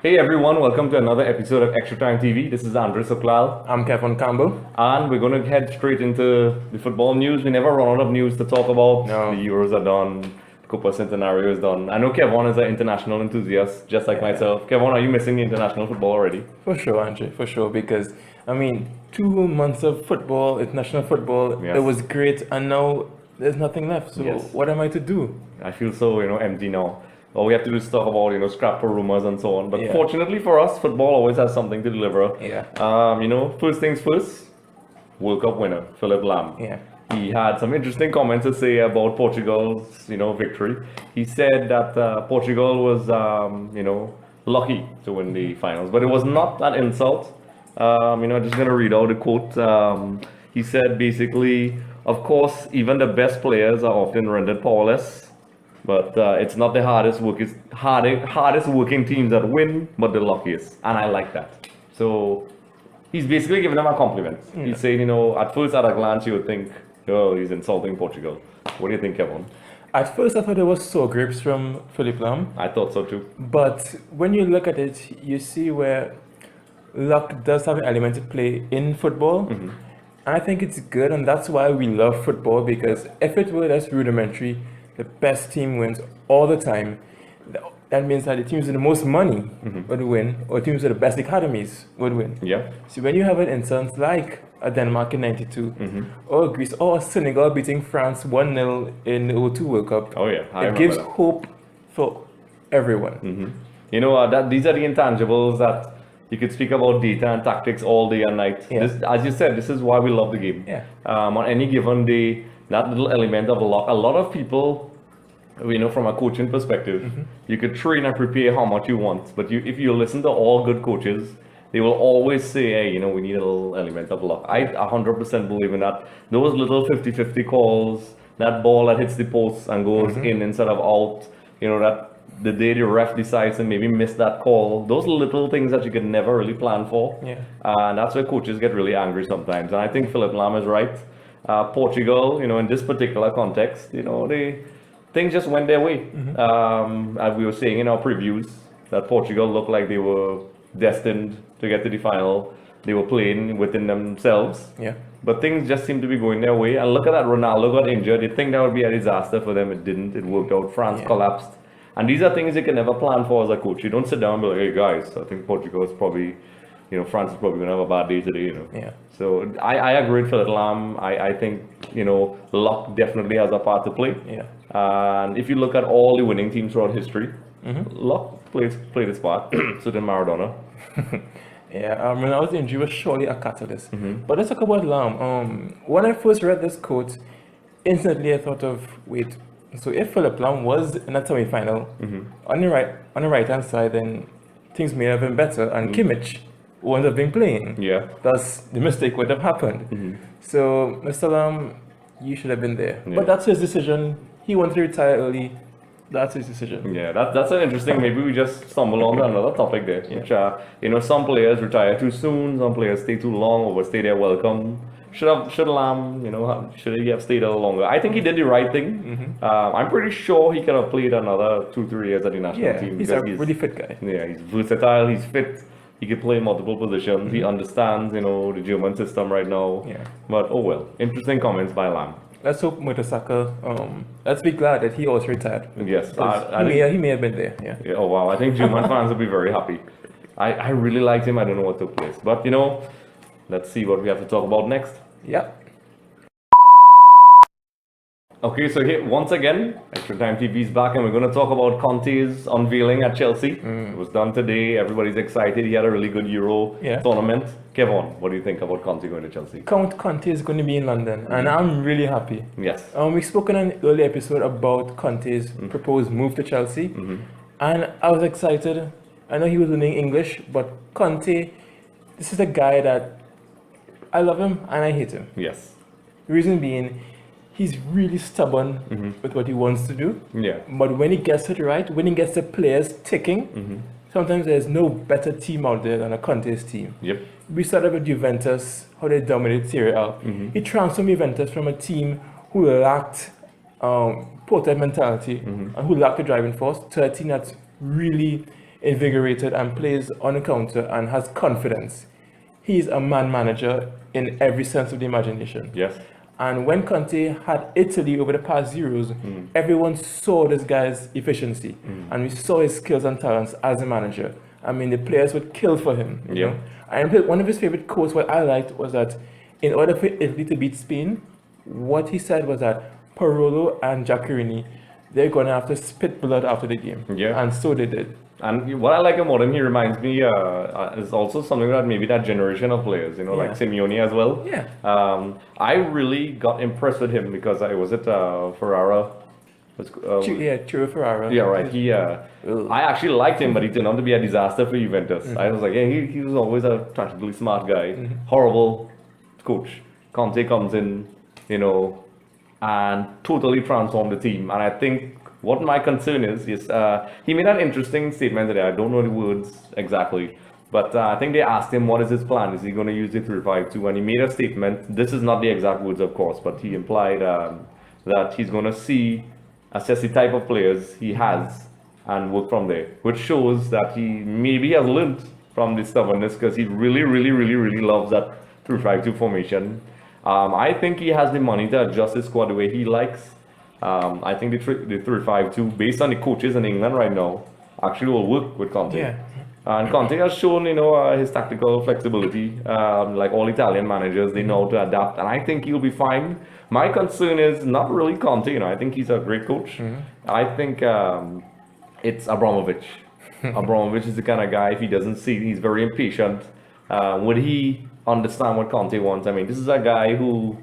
Hey everyone, welcome to another episode of Extra Time TV. This is Andre Soklal, I'm Kevon Campbell. and we're going to head straight into the football news. We never run out of news to talk about. No. The Euros are done, the Copa Centenario is done. I know Kevon is an international enthusiast, just like myself. Kevon, are you missing the international football already? For sure, Andre, for sure. Because, 2 months of football, international football, Yes. it was great. And now there's nothing left. So Yes. what am I to do? I feel so, empty now. All we have to do is talk about, scrap for rumors and so on. But Yeah. fortunately for us, football always has something to deliver. Yeah. First things first, World Cup winner, Philipp Lahm. Yeah. He had some interesting comments to say about Portugal's, victory. He said that Portugal was, lucky to win the finals, but it was not an insult. I'm just going to read out the quote. He said basically, of course, even the best players are often rendered powerless. But it's not the hardest working teams that win, but the luckiest. And I like that. So he's basically giving them a compliment. He's saying, at first at a glance you would think, oh, he's insulting Portugal. What do you think, Kevin? At first, I thought it was sour grapes from Philipp Lahm. I thought so too. But when you look at it, you see where luck does have an element to play in football. And I think it's good, and that's why we love football, because if it were less rudimentary, the best team wins all the time. That means that the teams with the most money would win, or teams with the best academies would win. Yeah. So when you have an instance like a Denmark in '92, or Greece, or Senegal beating France 1-0 in the O2 World Cup, Oh yeah. I it remember gives that. hope for everyone. That these are the intangibles that you could speak about data and tactics all day and night. Yeah. This, as you said, this is why we love the game. Yeah. On any given day, that little element of luck. A lot of people, from a coaching perspective, you could train and prepare how much you want, but if you listen to all good coaches, they will always say, hey, we need a little element of luck. I 100% believe in that. Those little 50-50 calls, that ball that hits the post and goes in instead of out, that the day the ref decides to maybe miss that call, those little things that you could never really plan for. Yeah. And that's where coaches get really angry sometimes. And I think Philipp Lahm is right. Portugal, in this particular context, things just went their way. As we were saying in our previews, that Portugal looked like they were destined to get to the final. They were playing within themselves. Yeah. But things just seem to be going their way. And look at that, Ronaldo got injured. You think that would be a disaster for them. It didn't. It worked out. France collapsed. And these are things you can never plan for as a coach. You don't sit down and be like, hey guys, I think Portugal is probably, France is probably going to have a bad day today, Yeah. So I agree with Philipp Lahm. I think, luck definitely has a part to play. Yeah. And if you look at all the winning teams throughout history, luck played its part. So did Maradona. Yeah, Ronaldo's injury was surely a catalyst. But let's talk about Lahm. When I first read this quote, instantly I thought of, wait, so if Philipp Lahm was in that semi-final, on the right hand side, then things may have been better, and Kimmich wouldn't have been playing. Yeah. Thus, the mistake would have happened. So, Mr. Lahm, you should have been there. Yeah. But that's his decision. He wanted to retire early. That's his decision. Yeah, that's an interesting. Maybe we just stumble on to another topic there. Which some players retire too soon, some players stay too long, overstay their welcome. Should Lamb, should he have stayed a little longer? I think he did the right thing. I'm pretty sure he could have played another 2-3 years at the national team. He's a because really fit guy. Yeah, he's versatile. He's fit. He can play multiple positions. He understands, the German system right now. Yeah. But oh well. Interesting comments by Lamb. Let's hope Mertesacker, let's be glad that he also retired. Yes, He may have been there. Yeah. Yeah, oh wow, I think German fans will be very happy. I really liked him. I don't know what took place. But, let's see what we have to talk about next. Yeah. Okay, so here, once again, Extra Time TV is back and we're going to talk about Conte's unveiling at Chelsea. It was done today. Everybody's excited. He had a really good Euro tournament. Kevon, what do you think about Conte going to Chelsea? Conte is going to be in London, and I'm really happy. Yes. We spoke in an early episode about Conte's proposed move to Chelsea, and I was excited. I know he was learning English, but Conte, this is a guy that I love him and I hate him. Yes. Reason being, he's really stubborn with what he wants to do. Yeah. But when he gets it right, when he gets the players ticking, sometimes there's no better team out there than a Conte's team. Yep. We started with Juventus, how they dominated Serie A. He transformed Juventus from a team who lacked prototype mentality and who lacked the driving force to a team that's really invigorated and plays on the counter and has confidence. He's a man manager in every sense of the imagination. Yes. And when Conte had Italy over the past Euros, everyone saw this guy's efficiency and we saw his skills and talents as a manager. I mean, the players would kill for him. You know? And one of his favorite quotes, what I liked, was that in order for Italy to beat Spain, what he said was that Parolo and Giaccherini, they're going to have to spit blood after the game. Yeah. And so they did. And what I like about him, he reminds me is also something that maybe that generation of players, like Simeone as well. Yeah. I really got impressed with him because I was at Ferrara. Chiro Ferrara. Yeah, right. I actually liked him, but he turned out to be a disaster for Juventus. I was like, yeah, he was always a tragically smart guy. Horrible coach. Conte comes in, and totally transformed the team. And I think what my concern is he made an interesting statement today. I don't know the words exactly, but I think they asked him what is his plan. Is he going to use the 3-5-2? And he made a statement. This is not the exact words, of course, but he implied that he's going to assess the type of players he has and work from there, which shows that he maybe has learned from the stubbornness because he really, really, really, really loves that 3-5-2 formation. I think he has the money to adjust his squad the way he likes. I think the 3-5-2, based on the coaches in England right now, actually will work with Conte. Yeah. And Conte has shown, his tactical flexibility. Like all Italian managers, they know how to adapt, and I think he'll be fine. My concern is not really Conte. I think he's a great coach. I think it's Abramovich. Abramovich is the kind of guy, if he doesn't see, he's very impatient. Would he understand what Conte wants? I mean, this is a guy who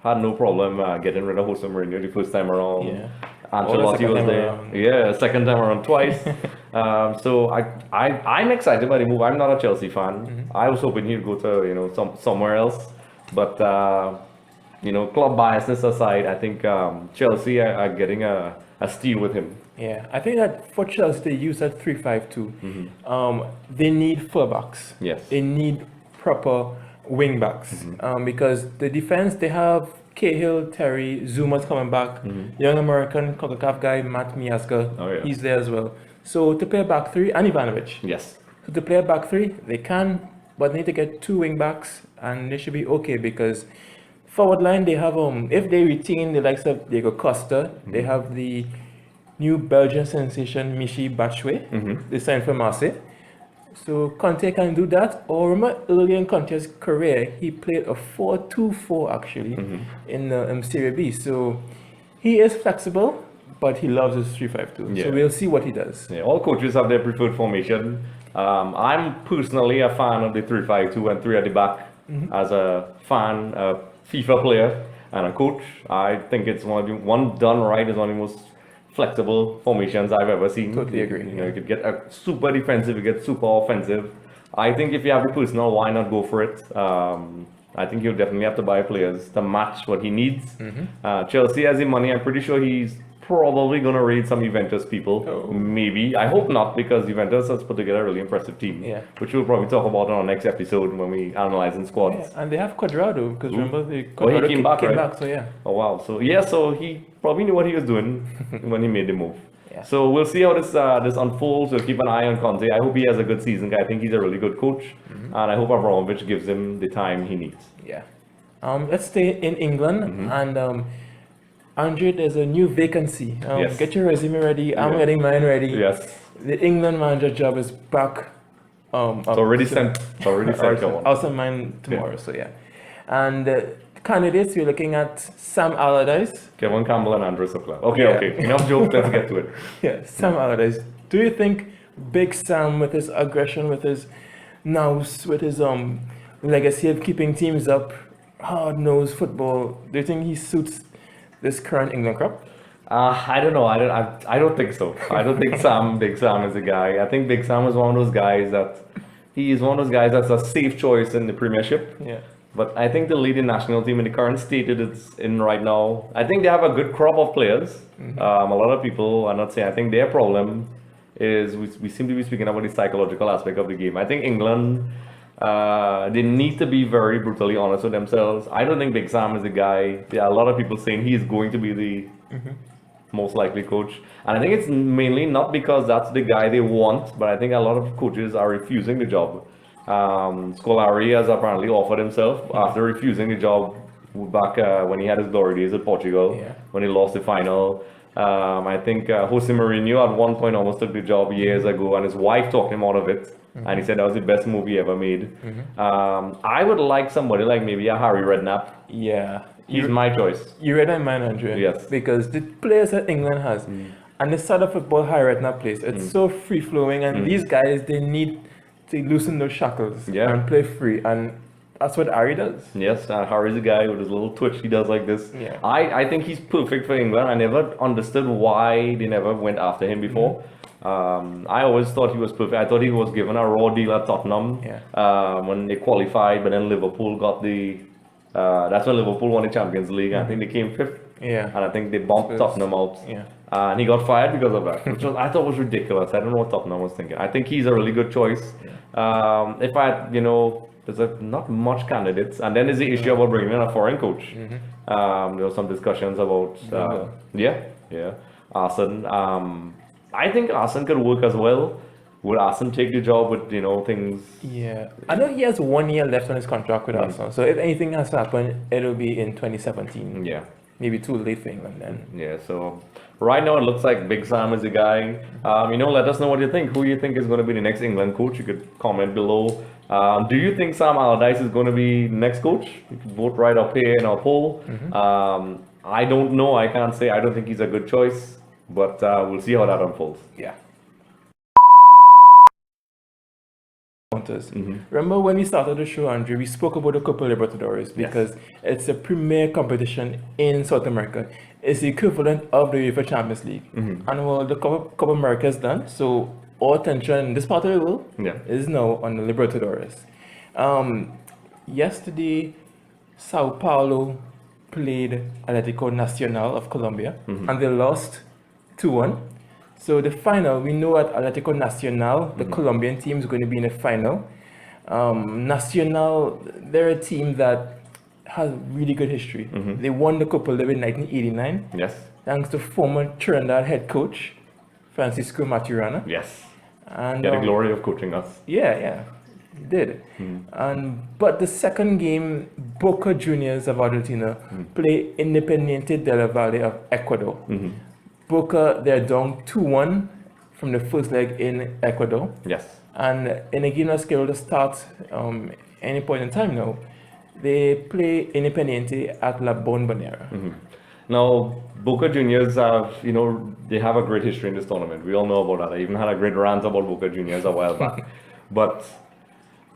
had no problem getting rid of Jose Mourinho the first time around. Yeah. Ancelotti was there. Yeah, second time around twice. So I'm excited by the move. I'm not a Chelsea fan. I was hoping he'd go to somewhere else, but club biasness aside, I think Chelsea are getting a steal with him. Yeah, I think that for Chelsea they use that 3-5-2. They need fullbacks. Yes. They need proper wing backs because the defense, they have Cahill, Terry, Zuma's coming back, young American CONCACAF guy Matt Miazga, he's there as well. So to play a back three, and Ivanovic. Yes. So to play a back three, they can, but they need to get 2 wing backs and they should be okay because forward line they have if they retain the likes of Diego Costa, they have the new Belgian sensation Michy Batshuayi, they signed for Marseille. So Conte can do that. Or remember earlier in Conte's career, he played a 4-2-4 actually in Serie B. So he is flexible, but he loves his 3-5-2. Yeah. So we'll see what he does. Yeah, all coaches have their preferred formation. I'm personally a fan of the 3-5-2 and 3 at the back. As a fan, a FIFA player, and a coach, I think it's one done right is one of the most flexible formations I've ever seen. Totally agree. You could get a super defensive, you get super offensive. I think if you have the personnel, why not go for it? I think you'll definitely have to buy players to match what he needs. Chelsea has the money. I'm pretty sure he's probably going to raid some Juventus people. Maybe. I hope not, because Juventus has put together a really impressive team. Yeah. Which we'll probably talk about on our next episode when we analyze in squads. Yeah, and they have Quadrado, because remember he Quadrado came back, right? back, so yeah. Oh wow. So he probably knew what he was doing when he made the move. Yeah. So we'll see how this unfolds. We'll keep an eye on Conte. I hope he has a good season. I think he's a really good coach, and I hope Abramovich gives him the time he needs. Yeah. Let's stay in England, and Andre, there's a new vacancy. Yes. Get your resume ready. I'm getting mine ready. Yes. The England manager job is back. It's already sent. It's already sent. I'll send mine tomorrow. So yeah. And candidates, we're looking at Sam Allardyce. Kevin Campbell and Andre Sokla. Okay. Enough jokes. Let's get to it. Yeah, Sam Allardyce. Do you think Big Sam, with his aggression, with his nous, with his legacy of keeping teams up, hard-nosed football, do you think he suits this current England crop? I don't know. I don't think so. I don't think Big Sam is a guy. I think Big Sam is one of those guys that's a safe choice in the Premiership. Yeah. But I think the leading national team in the current state it is in right now, I think they have a good crop of players. A lot of people are not saying. I think their problem is we seem to be speaking about the psychological aspect of the game. I think England, they need to be very brutally honest with themselves. I don't think Big Sam is the guy. There are a lot of people saying he is going to be most likely coach. And I think it's mainly not because that's the guy they want, but I think a lot of coaches are refusing the job. Scolari has apparently offered himself after refusing the job back when he had his glory days at Portugal, when he lost the final. I think Jose Mourinho at one point almost took the job years ago, and his wife talked him out of it. And he said that was the best move he ever made. I would like somebody like maybe a Harry Redknapp. Yeah. He's my choice. You read my mind, Andre. Yes. Because the players that England has, and the sort of football Harry Redknapp plays, it's so free flowing, and these guys, they need to loosen those shackles and play free, and that's what Harry does. Yes, Harry's a guy with his little twitch he does like this. I think he's perfect for England. I never understood why they never went after him before. I always thought he was perfect. I thought he was given a raw deal at Tottenham when they qualified, but then Liverpool got the... that's when Liverpool won the Champions League. I think they came 5th. And I think they bumped Tottenham out. And he got fired because of that, which I thought was ridiculous. I don't know what Tottenham was thinking. I think he's a really good choice. If I, there's not much candidates. And then there's the issue about bringing in a foreign coach. There were some discussions about, Arsene. I think Arsene could work as well. Would Arsene take the job with, things? Yeah. I know he has 1 year left on his contract with Arsenal. So if anything has to happen, it'll be in 2017. Yeah. Maybe too late for England then. Yeah, so right now it looks like Big Sam is the guy. Let us know what you think. Who you think is going to be the next England coach? You could comment below. Do you think Sam Allardyce is going to be next coach? You can vote right up here in our poll. I don't know. I can't say. I don't think he's a good choice. But we'll see how that unfolds. Yeah. Remember when we started the show, Andre, we spoke about the Copa Libertadores because it's a premier competition in South America. It's the equivalent of the UEFA Champions League. And well, the Copa America is done, so all attention in this part of the world is now on the Libertadores. Yesterday, Sao Paulo played Atlético Nacional of Colombia, and they lost 2-1. So the final, we know at Atlético Nacional, the Colombian team is going to be in the final. Nacional, they're a team that has really good history. They won the Copa Libertadores in 1989. Yes. Thanks to former Trinidad head coach, Francisco Maturana. Yes. And he had the glory of coaching us. Yeah, he did. But the second game, Boca Juniors of Argentina play Independiente del Valle of Ecuador. Boca, they're down 2-1 from the first leg in Ecuador. Yes. And in a game that's scheduled to start any point in time now, they play Independiente at La Bombonera. Now, Boca Juniors have, they have a great history in this tournament. We all know about that. I even had a great rant about Boca Juniors a while back. But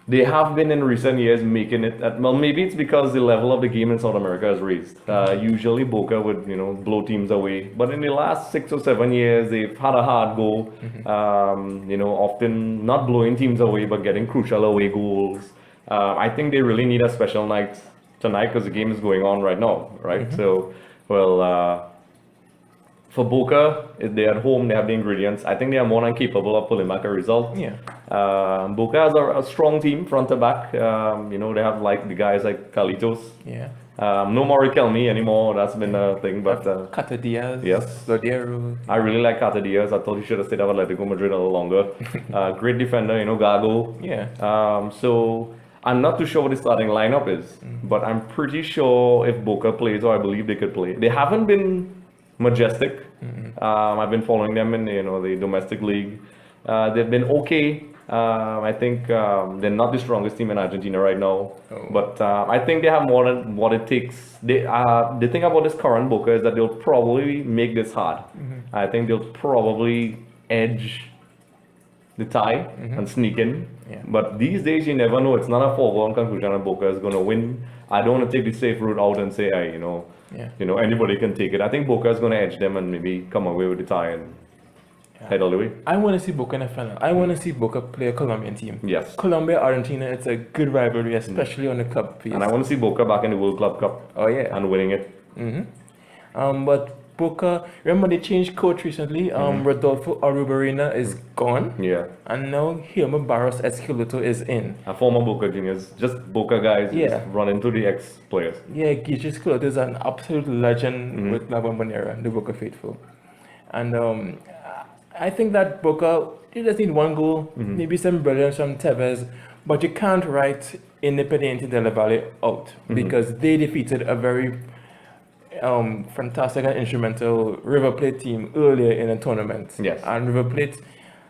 they have been in recent years making it, maybe it's because the level of the game in South America has raised. Usually Boca would, blow teams away. But in the last 6 or 7 years, they've had a hard go, often not blowing teams away, but getting crucial away goals. I think they really need a special night tonight because the game is going on right now, right? So, for Boca, if they're at home, they have the ingredients. I think they are more than capable of pulling back a result. Boca has a strong team, front to back. They have like the guys like Carlitos. No more Riquelme anymore. That's been a thing. But Cata Diaz. Yes. Lodero. I really like Cata Diaz. I thought he should have stayed at Atletico Madrid a little longer. Great defender, Gago. So I'm not too sure what the starting lineup is, but I'm pretty sure if Boca plays, or I believe they could play. They haven't been majestic. I've been following them in the domestic league. They've been okay. I think they're not the strongest team in Argentina right now, but I think they have more than what it takes. The thing about this current Boca is that they'll probably make this hard. I think they'll probably edge the tie and sneak in. But these days you never know. It's not a foregone conclusion that Boca is going to win. I don't want to take the safe route out and say, anybody can take it. I think Boca is going to edge them and maybe come away with the tie and head all the way. I want to see Boca in the final. I want to see Boca play a Colombian team. Yes. Colombia, Argentina, it's a good rivalry, especially on the club field. And I want to see Boca back in the World Club Cup. And winning it. But Boca, remember they changed coach recently. Rodolfo Arrubarina is gone. And now Hilma Barros Esquiloto is in. A former Boca Juniors, just Boca guys just run into the ex-players. Guillermo Esquiloto is an absolute legend with La Bombonera, the Boca faithful. And I think that Boca, they just need one goal, maybe some brilliance from Tevez, but you can't write Independiente del Valle out because they defeated a very fantastic and instrumental River Plate team earlier in the tournament. Yes. And River Plate,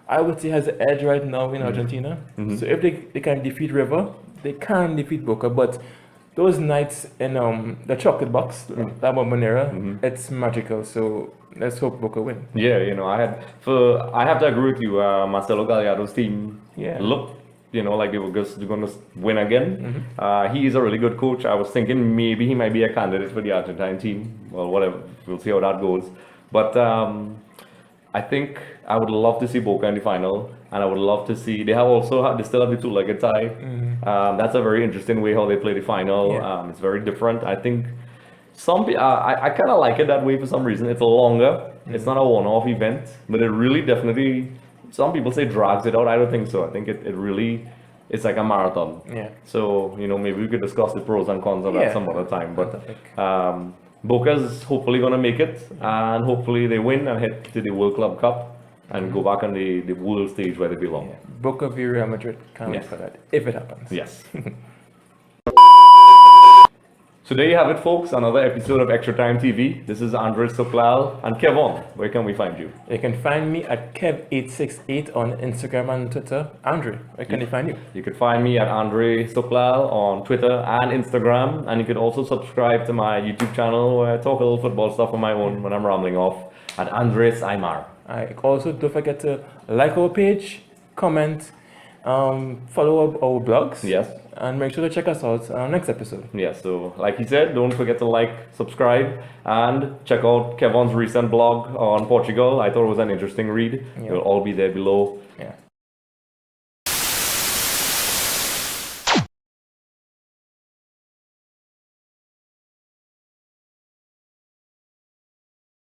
I would say, has the edge right now in Argentina. So if they can defeat River, they can defeat Boca. But those nights in the chocolate box, La Bombonera, it's magical. So let's hope Boca win. Yeah, I have to agree with you. Marcelo Gallardo's team looked, like they were going to win again. He is a really good coach. I was thinking maybe he might be a candidate for the Argentine team. Well, whatever. We'll see how that goes. But I think I would love to see Boca in the final, and I would love to see. They still have the two-legged tie. That's a very interesting way how they play the final. Yeah. It's very different. I think I kind of like it that way for some reason. It's longer. It's not a one-off event, but it really definitely. Some people say drags it out. I don't think so. I think it really. It's like a marathon. Yeah. So maybe we could discuss the pros and cons of that some other time. But Boca's hopefully going to make it, and hopefully they win and head to the World Club Cup and go back on the world stage where they belong. Yeah. Boca v Real Madrid. Can't wait for that, if it happens. Yes. So there you have it, folks. Another episode of Extra Time TV. This is Andre Soklal and Kevon. Where can we find you? You can find me at Kev868 on Instagram and Twitter. Andre, where can they find you? You could find me at Andre Soklal on Twitter and Instagram. And you could also subscribe to my YouTube channel where I talk a little football stuff on my own when I'm rambling off at Andres Aymar. Also, don't forget to like our page, comment, follow our blogs. Yes. And make sure to check us out on our next episode. Yeah, so like he said, don't forget to like, subscribe, and check out Kevon's recent blog on Portugal. I thought it was an interesting read. It'll all be there below. Yeah.